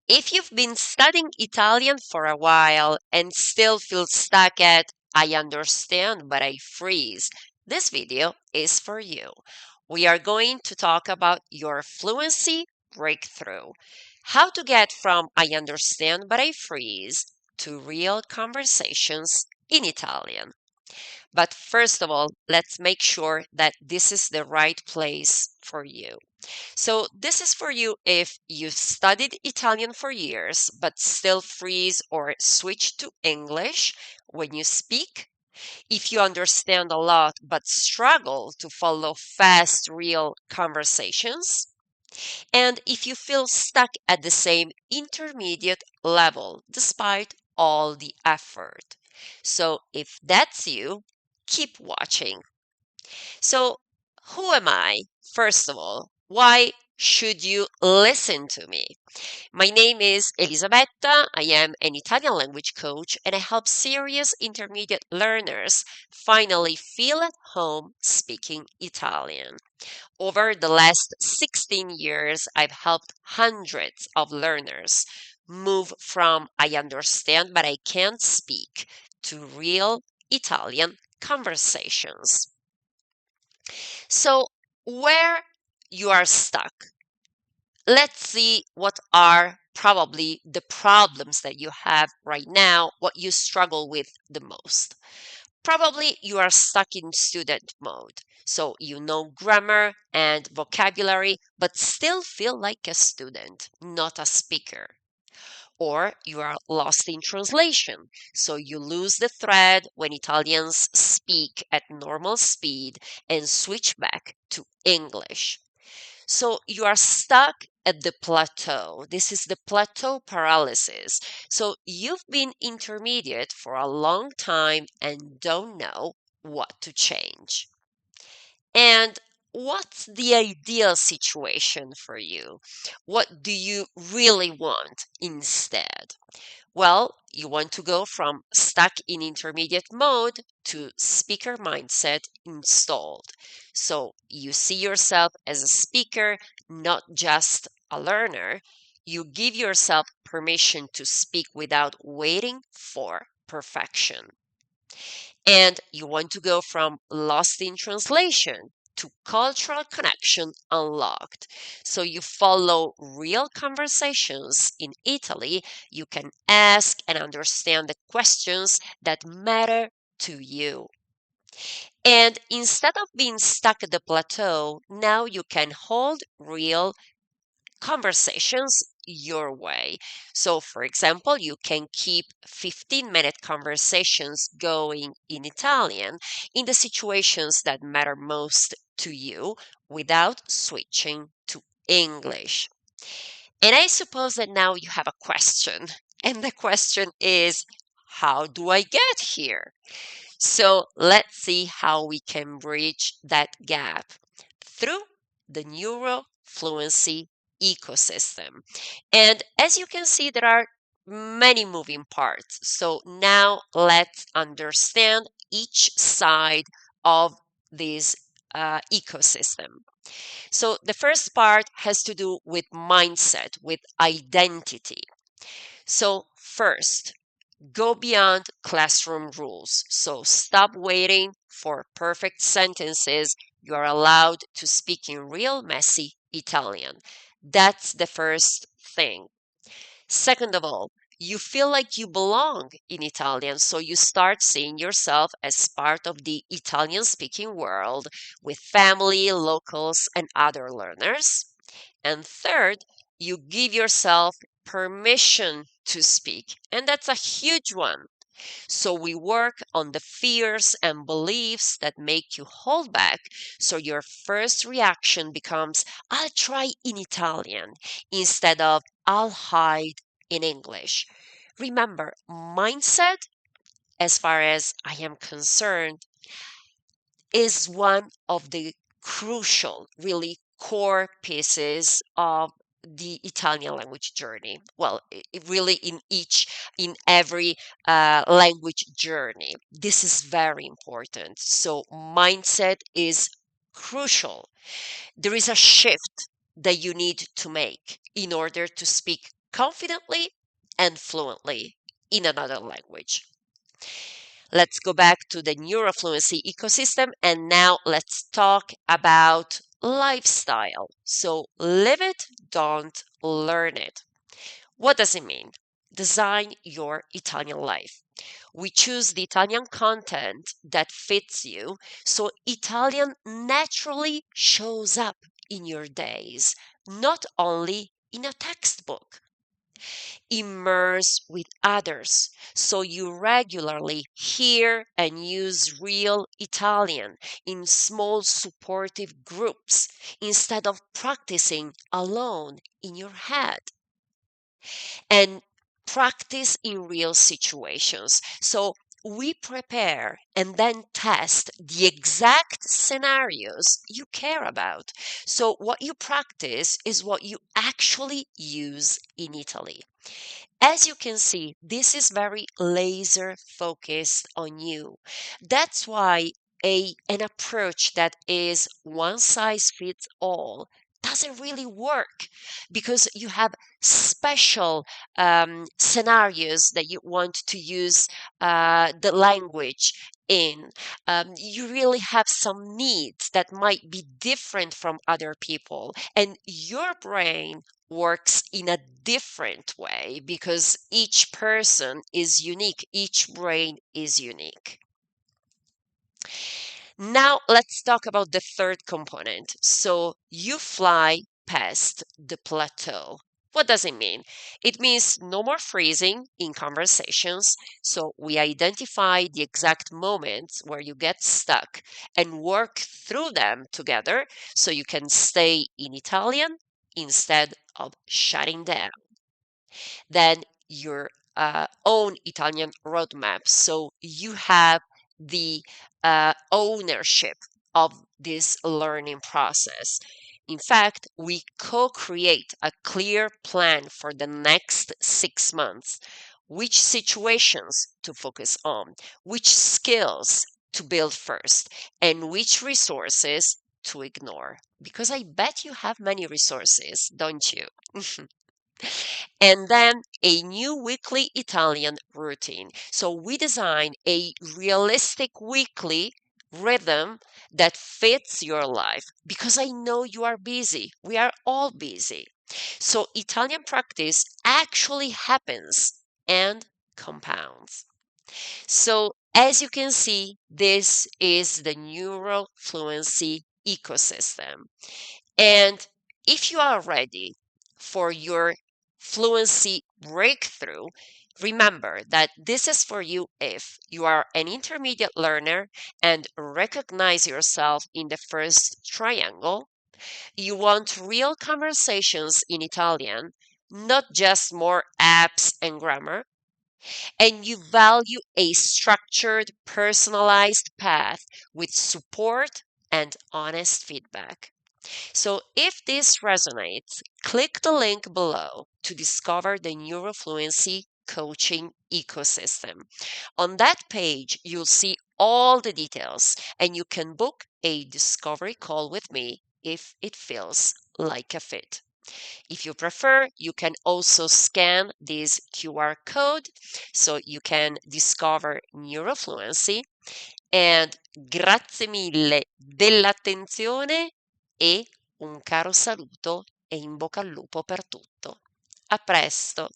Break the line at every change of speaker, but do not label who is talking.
If you've been studying Italian for a while and still feel stuck at I understand but I freeze, this video is for you. We are going to talk about your fluency breakthrough. How to get from I understand but I freeze to real conversations in Italian. But first of all, let's make sure that this is the right place for you. So, this is for you if you've studied Italian for years but still freeze or switch to English when you speak. If you understand a lot but struggle to follow fast, real conversations. And if you feel stuck at the same intermediate level despite all the effort. So, if that's you, keep watching. So, who am I? First of all, why should you listen to me? My name is Elisabetta. I am an Italian language coach and I help serious intermediate learners finally feel at home speaking Italian. Over the last 16 years, I've helped hundreds of learners move from I understand but I can't speak to real Italian conversations. So, where you are stuck, let's see what are probably the problems that you have right now, what you struggle with the most. Probably you are stuck in student mode. So you know grammar and vocabulary, but still feel like a student, not a speaker. Or you are lost in translation. So you lose the thread when Italians speak at normal speed and switch back to English. So you are stuck at the plateau. This is the plateau paralysis. So you've been intermediate for a long time and don't know what to change. And what's the ideal situation for you? What do you really want instead? Well, you want to go from stuck in intermediate mode to speaker mindset installed. So you see yourself as a speaker, not just a learner. You give yourself permission to speak without waiting for perfection. And you want to go from lost in translation to cultural connection unlocked. So you follow real conversations in Italy. You can ask and understand the questions that matter to you. And instead of being stuck at the plateau, now you can hold real conversations your way. So, for example, you can keep 15-minute conversations going in Italian in the situations that matter most to you without switching to English. And I suppose that now you have a question. And the question is, how do I get here? So let's see how we can bridge that gap through the NeuroFluency Ecosystem. And as you can see, there are many moving parts. So now let's understand each side of this ecosystem. So the first part has to do with mindset, with identity. So first, go beyond classroom rules. So stop waiting for perfect sentences. You are allowed to speak in real messy Italian. That's the first thing. Second of all, you feel like you belong in Italian, so you start seeing yourself as part of the Italian speaking world with family, locals, and other learners. And third, you give yourself permission to speak, and that's a huge one. So we work on the fears and beliefs that make you hold back. So your first reaction becomes, I'll try in Italian instead of I'll hide in English. Remember, mindset, as far as I am concerned, is one of the crucial, really core pieces of the Italian language journey. Well, really in every language journey. This is very important. So, mindset is crucial. There is a shift that you need to make in order to speak confidently and fluently in another language. Let's go back to the NeuroFluency ecosystem, and now let's talk about lifestyle. So live it, don't learn it. What does it mean? Design your Italian life. We choose the Italian content that fits you, so Italian naturally shows up in your days, not only in a textbook. Immerse with others, so you regularly hear and use real Italian in small supportive groups instead of practicing alone in your head. And practice in real situations. So we prepare and then test the exact scenarios you care about. So what you practice is what you actually use in Italy. As you can see, this is very laser focused on you. That's why an approach that is one size fits all doesn't really work, because you have special scenarios that you want to use the language in. You really have some needs that might be different from other people, and your brain works in a different way because each person is unique, each brain is unique. Now let's talk about the third component. So you fly past the plateau. What does it mean? It means no more freezing in conversations. So we identify the exact moments where you get stuck and work through them together so you can stay in Italian instead of shutting down. Then your own Italian roadmap. So you have the ownership of this learning process. In fact, we co create a clear plan for the next 6 months: which situations to focus on, which skills to build first, and which resources to ignore. Because I bet you have many resources, don't you? And then a new weekly Italian routine. So we design a realistic weekly rhythm that fits your life, because I know you are busy. We are all busy. So Italian practice actually happens and compounds. So as you can see, this is the NeuroFluency ecosystem. And if you are ready for your fluency breakthrough, remember that this is for you if you are an intermediate learner and recognize yourself in the first triangle. You want real conversations in Italian, not just more apps and grammar. And you value a structured, personalized path with support and honest feedback. So if this resonates, click the link below to discover the NeuroFluency coaching ecosystem. On that page, you'll see all the details, and you can book a discovery call with me if it feels like a fit. If you prefer, you can also scan this QR code so you can discover NeuroFluency. And grazie mille dell'attenzione e un caro saluto e in bocca al lupo per tutto. A presto!